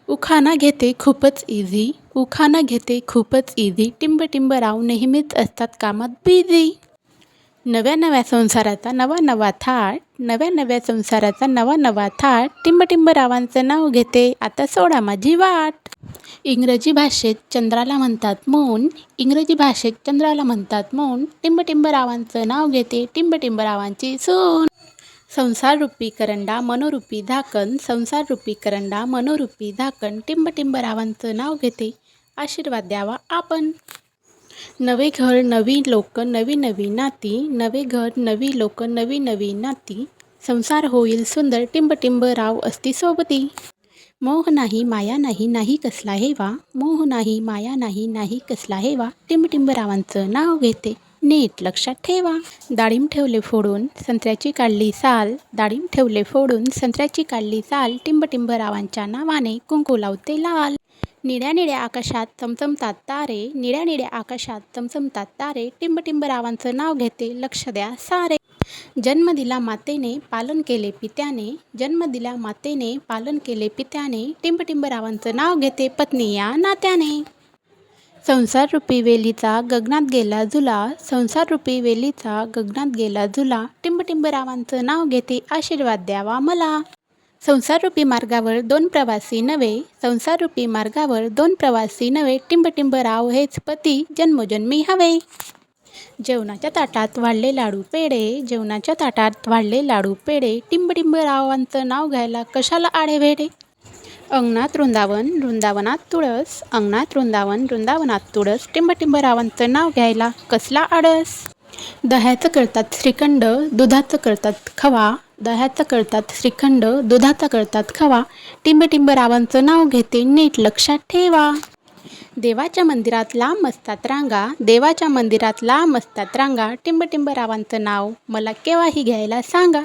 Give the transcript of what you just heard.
उखाणा घेते खूपच इझी, उखाणा घेते खूपच इझी, टिंब नेहमीच असतात कामात बिझी. नव्या नव्या संसाराचा नवा नवा थाट, नव्या नव्या संसाराचा नवा नवा थाट, टिंबरावांचं नाव घेते आता सोडा माझी वाट. इंग्रजी भाषेत चंद्राला म्हणतात मून, इंग्रजी भाषेत चंद्राला म्हणतात मून, टिंबरावांचं नाव घेते टिंबरावांची सून. संसाररूपी करंडा मनोरूपी झाकण, संसाररूपी करंडा मनोरूपी झाकण, टिंबरावांचं नाव घेते आशीर्वाद द्यावा आपण. नवे घर नवी लोक नवी नवी नाती, नवे घर नवी लोक नवी नवी नाती, संसार होईल सुंदर टिंबराव असती सोबती. मोह नाही माया नाही नाही कसला हेवा, मोह नाही माया नाही नाही कसला हेवा, टिंबरावांचं नाव घेते नीट लक्षात ठेवा. डाळिंब ठेवले फोडून संत्र्याची काढली साल, डाळिंब ठेवले फोडून संत्र्याची काढली साल, टिंबरावांच्या नावाने कुंकू लावते लाल. निळ्या निळ्या आकाशात चमचमतात तारे, निळ्या निळ्या आकाशात चमचमतात तारे, टिंबरावांचं नाव घेते लक्ष द्या सारे. जन्म दिला मातेने पालन केले पित्याने, जन्म दिला मातेने पालन केले पित्याने, टिंबरावांचं नाव घेते पत्नी या नात्याने. संसाररूपी वेलीचा गगनात गेला झुला, संसाररूपी वेलीचा गगनात गेला झुला, टिंबरावांचं नाव घेते आशीर्वाद द्यावा मला. संसाररूपी मार्गावर दोन प्रवासी नवे, संसाररूपी मार्गावर दोन प्रवासी नवे, टिंबराव हेच पती जन्मोजन्मी हवे. जेवणाच्या ताटात वाढले लाडू पेढे, जेवणाच्या ताटात वाढले लाडू पेढे, टिंबरावांचं नाव घ्यायला कशाला आडे वेढे. अंगणात वृंदावन वृंदावनात तुळस, अंगणात वृंदावन वृंदावनात तुळस, टिंबरावांचं नाव घ्यायला कसला आडस. दह्याचं करतात श्रीखंड दुधाचं करतात खवा, दह्याचं करतात श्रीखंड दुधाचा करतात खवा, टिंबरावांचं नाव घेते नीट लक्षात ठेवा. देवाच्या मंदिरात लांब असतात रांगा, देवाच्या मंदिरात लांब असतात रांगा, टिंबरावांचं नाव मला केव्हाही घ्यायला सांगा.